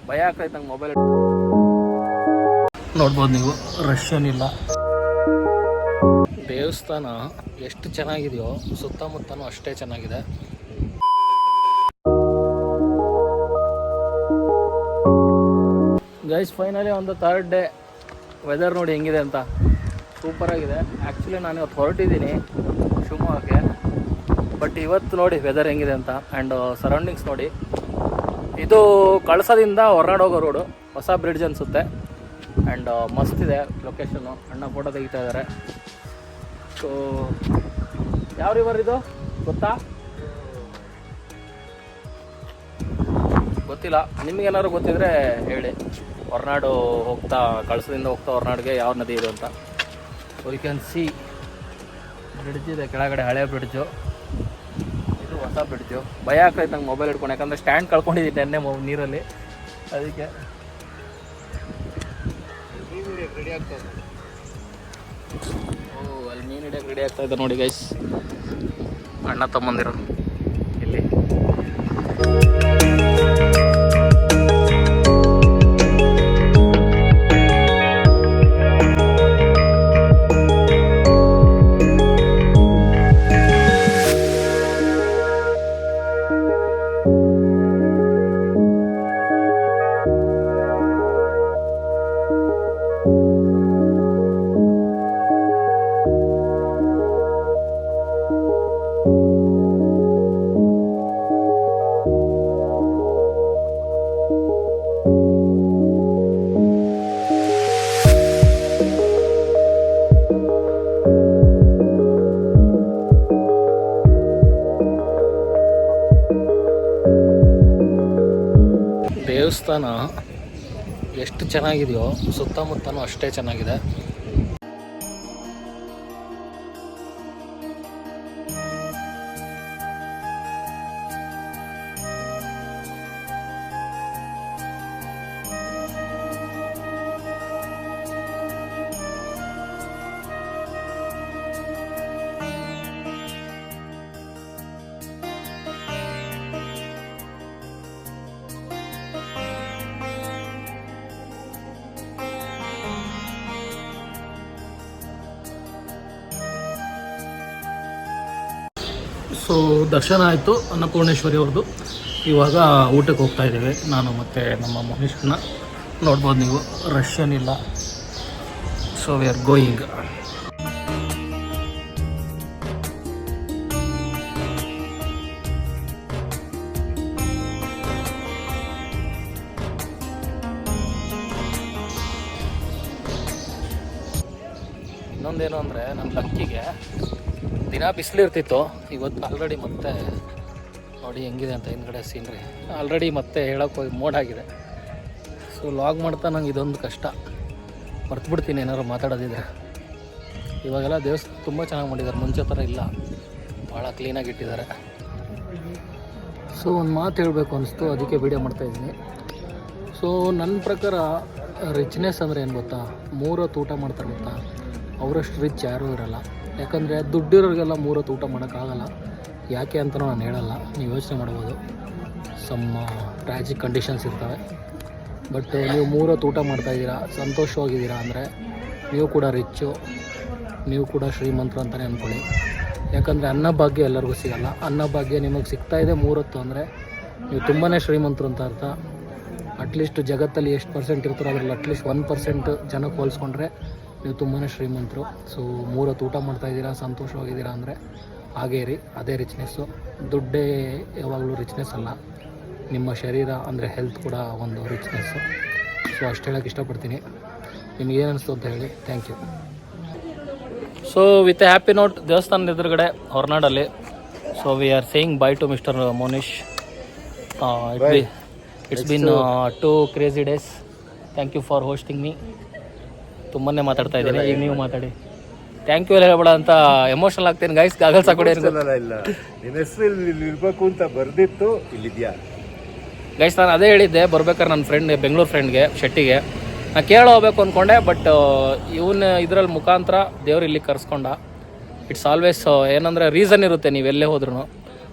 ಭಯ ಆಗ್ತೈತೆ ನಂಗೆ ಮೊಬೈಲ್ ನೋಡ್ಬೋದು ನೀವು. ರಶ್ ಏನಿಲ್ಲ. ದೇವಸ್ಥಾನ ಎಷ್ಟು ಚೆನ್ನಾಗಿದೆಯೋ ಸುತ್ತಮುತ್ತನೂ ಅಷ್ಟೇ ಚೆನ್ನಾಗಿದೆ. ಗೈಸ್ ಫೈನಲಿ ಒಂದು ಥರ್ಡ್ ಡೇ. ವೆದರ್ ನೋಡಿ ಹೆಂಗಿದೆ ಅಂತ, ಸೂಪರಾಗಿದೆ. ಆ್ಯಕ್ಚುಲಿ ನಾನು ಇವತ್ತು ಹೊರಟಿದ್ದೀನಿ ಶಿವಮೊಗ್ಗಕ್ಕೆ, ಬಟ್ ಇವತ್ತು ನೋಡಿ ವೆದರ್ ಹೆಂಗಿದೆ ಅಂತ. ಆ್ಯಂಡ್ ಸರೌಂಡಿಂಗ್ಸ್ ನೋಡಿ, ಇದು ಕಳಸದಿಂದ ಹೊರನಾಡು ಹೋಗೋ ರೋಡು, ಹೊಸ ಬ್ರಿಡ್ಜ್ ಅನಿಸುತ್ತೆ. ಆ್ಯಂಡ್ ಮಸ್ತಿದೆ ಲೊಕೇಶನ್ನು. ಅಣ್ಣ ಫೋಟೋ ತೆಗಿತಾ ಇದ್ದಾರೆ. ಸೊ ಯಾವ ರಿವರ್ ಇದು ಗೊತ್ತಾ? ಗೊತ್ತಿಲ್ಲ. ನಿಮಗೇನಾದ್ರು ಗೊತ್ತಿದ್ರೆ ಹೇಳಿ. ಹೊರನಾಡು ಹೋಗ್ತಾ, ಕಳಸದಿಂದ ಹೋಗ್ತಾ ಹೊರನಾಡಿಗೆ ಯಾವ ನದಿ ಇದೆ ಅಂತ. So you can see bridge ಇದೆ ಕೆಳಗಡೆ, ಹಳೆ ಬ್ರಿಡ್ಜು. ಇದು ಹೊಸ ಬ್ರಿಡ್ಜು. ಭಯ ಆಗ್ತೈತೆ ನಂಗೆ ಮೊಬೈಲ್ ಹಿಡ್ಕೊಂಡು, ಯಾಕಂದರೆ ಸ್ಟ್ಯಾಂಡ್ ಕಳ್ಕೊಂಡಿದ್ದೀನಿ ನೆನ್ನೆ ನೀರಲ್ಲಿ, ಅದಕ್ಕೆ. ರೆಡಿ ಆಗ್ತದೆ. ಓ ಅಲ್ಲಿ ಮೀನು ಹಿಡಿಯೋಕೆ ರೆಡಿ ಆಗ್ತಾ ಇದೆ ನೋಡಿ ಗೈಸ್, ಅಣ್ಣ ತಮ್ಮಂದಿರು ಇಲ್ಲಿ. ದೇವಸ್ಥಾನ ಎಷ್ಟು ಚೆನ್ನಾಗಿದೆಯೋ ಸುತ್ತಮುತ್ತನೂ ಅಷ್ಟೇ ಚೆನ್ನಾಗಿದೆ. ಸೊ ದರ್ಶನ ಆಯಿತು ಅನ್ನಪೂರ್ಣೇಶ್ವರಿ ಅವ್ರದ್ದು. ಇವಾಗ ಊಟಕ್ಕೆ ಹೋಗ್ತಾ ಇದ್ದೀವಿ ನಾನು ಮತ್ತು ನಮ್ಮ ಮಹೇಶನ್ನ. ನೋಡ್ಬೋದು ನೀವು, ರಶ್ ಏನಿಲ್ಲ. So we are going. ಇನ್ನೊಂದೇನು ಅಂದರೆ ನನ್ನ ಲಕ್ಕಿಗೆ ದಿನ ಬಿಸಿಲಿರ್ತಿತ್ತು, ಇವತ್ತು ಆಲ್ರೆಡಿ ಮತ್ತೆ ನೋಡಿ ಹೆಂಗಿದೆ ಅಂತ ಹಿಂದ್ಗಡೆ ಸೀನ್ರಿ. ಆಲ್ರೆಡಿ ಮತ್ತೆ ಹೇಳೋಕ್ಕೆ ಹೋಗಿ ಮೋಡಾಗಿದೆ. ಸೊ ಲಾಗ್ ಮಾಡ್ತಾ ನಂಗೆ ಇದೊಂದು ಕಷ್ಟ, ಮರ್ತುಬಿಡ್ತೀನಿ ಏನಾದ್ರು ಮಾತಾಡೋದಿದ್ರೆ. ಇವಾಗೆಲ್ಲ ದೇವಸ್ಥಾನ ತುಂಬ ಚೆನ್ನಾಗಿ ಮಾಡಿದ್ದಾರೆ, ಮುಂಚೆ ಥರ ಇಲ್ಲ, ಭಾಳ ಕ್ಲೀನಾಗಿ ಇಟ್ಟಿದ್ದಾರೆ. ಸೊ ಒಂದು ಮಾತು ಹೇಳಬೇಕು ಅನಿಸ್ತು, ಅದಕ್ಕೆ ವೀಡಿಯೋ ಮಾಡ್ತಾಯಿದ್ದೀನಿ. ಸೊ ನನ್ನ ಪ್ರಕಾರ ರಿಚ್ನೆಸ್ ಅಂದರೆ ಏನು ಗೊತ್ತಾ, 3 ಹೊತ್ತು ಊಟ ಮಾಡ್ತಾರೆ ಗೊತ್ತಾ, ಅವರಷ್ಟು ರಿಚ್ ಯಾರೂ ಇರೋಲ್ಲ. ಯಾಕಂದರೆ ದುಡ್ಡಿರೋರಿಗೆಲ್ಲ 3 ಹೊತ್ತು ಊಟ ಮಾಡೋಕ್ಕಾಗಲ್ಲ. ಯಾಕೆ ಅಂತಲೂ ನಾನು ಹೇಳಲ್ಲ, ನೀವು ಯೋಚನೆ ಮಾಡ್ಬೋದು. ಸಮ್ ಟ್ರಾಜಿಕ್ ಕಂಡೀಷನ್ಸ್ ಇರ್ತವೆ. ಬಟ್ ನೀವು 3 ಹೊತ್ತು ಊಟ ಮಾಡ್ತಾಯಿದ್ದೀರಾ, ಸಂತೋಷವಾಗಿದ್ದೀರಾ ಅಂದರೆ ನೀವು ಕೂಡ ರಿಚ್ಚು, ನೀವು ಕೂಡ ಶ್ರೀಮಂತರು ಅಂತಲೇ ಅಂದ್ಕೊಳ್ಳಿ. ಯಾಕಂದರೆ ಅನ್ನಭಾಗ್ಯ ಎಲ್ಲರಿಗೂ ಸಿಗೋಲ್ಲ. ಅನ್ನಭಾಗ್ಯ ನಿಮಗೆ ಸಿಗ್ತಾಯಿದೆ 3 ಹೊತ್ತು ಅಂದರೆ ನೀವು ತುಂಬಾ ಶ್ರೀಮಂತರು ಅಂತ ಅರ್ಥ. ಅಟ್ಲೀಸ್ಟ್ ಜಗತ್ತಲ್ಲಿ ಎಷ್ಟು ಪರ್ಸೆಂಟ್ ಇರ್ತಾರೋ ಅದರಲ್ಲಿ ಅಟ್ಲೀಸ್ಟ್ 1% ಜನಕ್ಕೆ ಹೋಲಿಸ್ಕೊಂಡ್ರೆ ನೀವು ತುಂಬಾ ಶ್ರೀಮಂತರು. ಸೊ 3 ಹೊತ್ತು ಊಟ ಮಾಡ್ತಾಯಿದ್ದೀರಾ, ಸಂತೋಷವಾಗಿದ್ದೀರಾ ಅಂದರೆ ಹಾಗೇ ಇರಿ, ಅದೇ ರಿಚ್ನೆಸ್ಸು. ದುಡ್ಡೇ ಯಾವಾಗಲೂ ರಿಚ್ನೆಸ್ ಅಲ್ಲ, ನಿಮ್ಮ ಶರೀರ ಅಂದರೆ ಹೆಲ್ತ್ ಕೂಡ ಒಂದು ರಿಚ್ನೆಸ್ಸು. ಸೊ ಅಷ್ಟು ಹೇಳೋಕ್ಕೆ ಇಷ್ಟಪಡ್ತೀನಿ. ನಿಮಗೇನು ಅನಿಸ್ತು ಅಂತ ಹೇಳಿ. Thank you. So with a happy note, ದೇವಸ್ಥಾನದ ಎದುರುಗಡೆ ಹೊರನಾಡಲ್ಲಿ. So we are saying bye to mister Monish. It's been 2 crazy days. Thank you for hosting me. ತುಂಬಾ ಮಾತಾಡ್ತಾ ಇದ್ದೀನಿ, ಈಗ ನೀವು ಮಾತಾಡಿ. ಥ್ಯಾಂಕ್ ಯು ಎಲ್ಲ ಹೇಳ್ಬೇಡ ಅಂತ ಎಮೋಷನಲ್ ಆಗ್ತೀನಿ ಗೈಸ್. ಗಾಗಲ್ಸ್ ಹಾಕೊಡಿ. ಇಲ್ಲ, ನಿನ್ನ ಹೆಸರು ಇಲ್ಲಿ ಇರಬೇಕು ಅಂತ ಬರ್ದಿತ್ತು, ಇಲ್ಲಿದ್ಯಾ ಗೈಸ್? ನಾನು ಅದೇ ಹೇಳಿದ್ದೆ ಬರ್ಬೇಕಾದ್ರೆ ನನ್ನ ಫ್ರೆಂಡ್, ಬೆಂಗಳೂರು ಫ್ರೆಂಡ್ಗೆ, ಶೆಟ್ಟಿಗೆ ನಾನು ಕೇರಳ ಹೋಗ್ಬೇಕು ಅಂದ್ಕೊಂಡೆ. ಬಟ್ ಇವನು ಇದರಲ್ಲಿ ಮುಖಾಂತರ ದೇವ್ರು ಇಲ್ಲಿ ಕರ್ಸ್ಕೊಂಡ. ಇಟ್ಸ್ ಆಲ್ವೇಸ್ ಏನಂದರೆ ರೀಸನ್ ಇರುತ್ತೆ. ನೀವೆಲ್ಲೇ ಹೋದ್ರೂ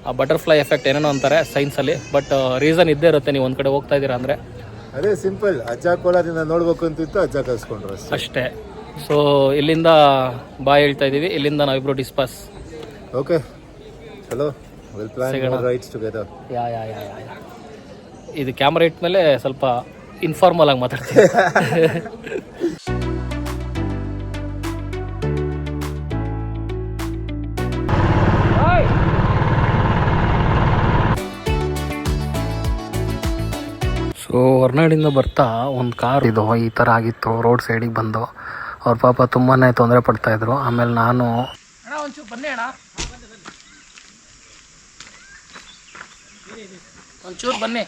ಆ ಬಟರ್ಫ್ಲೈ ಎಫೆಕ್ಟ್ ಏನೇನೋ ಅಂತಾರೆ ಸೈನ್ಸಲ್ಲಿ, ಬಟ್ ರೀಸನ್ ಇದ್ದೇ ಇರುತ್ತೆ. ನೀವು ಒಂದು ಕಡೆ ಹೋಗ್ತಾ ಇದ್ದೀರಾ ಅಂದರೆ ಅದೇ ಸಿಂಪಲ್. ಅಜ್ಜ ಕೋಲಾರಿಂದ ನೋಡ್ಬೇಕು ಅಂತಿತ್ತು, ಅಜ್ಜ ಕಳ್ಸ್ಕೊಂಡ್ರು ಅಷ್ಟೇ. ಅಷ್ಟೇ. ಸೊ ಇಲ್ಲಿಂದ ಬಾಯ್ ಹೇಳ್ತಾ ಇದ್ದೀವಿ, ಇಲ್ಲಿಂದ ನಾವಿಬ್ರು ಡಿಸ್ಪಾಸ್. ಓಕೆ, ಚಲೋ, ವಿಲ್ ಪ್ಲಾನ್ ಸಿಗೋಣ. Rides together. Yeah yeah yeah yeah yeah. ಇದು ಕ್ಯಾಮ್ರಾ ಇಟ್ಮೇಲೆ ಸ್ವಲ್ಪ ಇನ್ಫಾರ್ಮಲ್ ಆಗಿ ಮಾತಾಡ್ತೀನಿ. ಸೊ ಹೊರನಾಡಿಂದ ಬರ್ತಾ ಒಂದು ಕಾರ್ ಇದು ಈ ಥರ ಆಗಿತ್ತು, ರೋಡ್ ಸೈಡಿಗೆ ಬಂದು ಅವ್ರ ಪಾಪ ತುಂಬಾ ತೊಂದರೆ ಪಡ್ತಾಯಿದ್ರು. ಆಮೇಲೆ ನಾನು ಒಂಚೂರು ಬನ್ನಿ ಅಣ್ಣ, ಒಂಚೂರು ಬನ್ನಿ,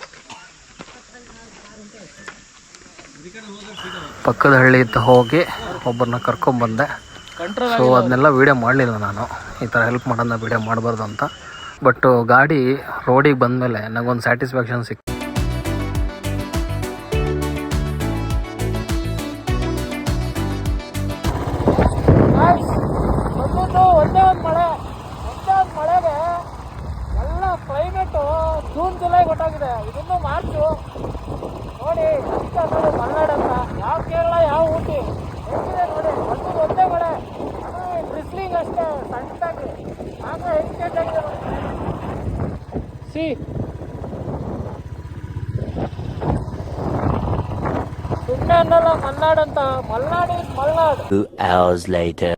ಪಕ್ಕದ ಹಳ್ಳಿ ಹೋಗಿ ಒಬ್ಬರನ್ನ ಕರ್ಕೊಂಬಂದೆ. ಸೊ ಅದನ್ನೆಲ್ಲ ವೀಡಿಯೋ ಮಾಡಲಿಲ್ಲ ನಾನು, ಈ ಥರ ಹೆಲ್ಪ್ ಮಾಡೋದನ್ನ ವೀಡಿಯೋ ಮಾಡಬಾರ್ದು ಅಂತ. ಬಟ್ ಗಾಡಿ ರೋಡಿಗೆ ಬಂದಮೇಲೆ ನನಗೊಂದು ಸ್ಯಾಟಿಸ್ಫ್ಯಾಕ್ಷನ್ ಸಿಕ್ತು. ಒಂದೇ ಒಂದು ಮಳೆಗೆ ಎಲ್ಲ ಕ್ಲೈಮೇಟು ಜೂನ್ ಜುಲೈ ಗೊತ್ತಾಗಿದೆ, ಇದನ್ನು ಮಾರ್ಚು ನೋಡಿ. ಅಂತ ನೋಡಿ ಮಲೆನಾಡು ಅಂತ, ಯಾವ ಕೇರಳ ಯಾವ ಊಟಿ ಹೆಂಗಿದೆ ನೋಡಿ. ಒಂದೇ ಮಳೆ, ಬ್ರಿಸ್ಲಿಂಗ್ ಅಷ್ಟೇ ಸಣ್ಣದಾಗಿ, ಆಗ ಹೆಚ್ಚಾಗಿದೆ ನೋಡಿ. ಸುಮ್ಮನೆ ಅನ್ನಲ್ಲ ಮಲ್ನಾಡು ಅಂತ, Malnad is Malnad. 2 hours later.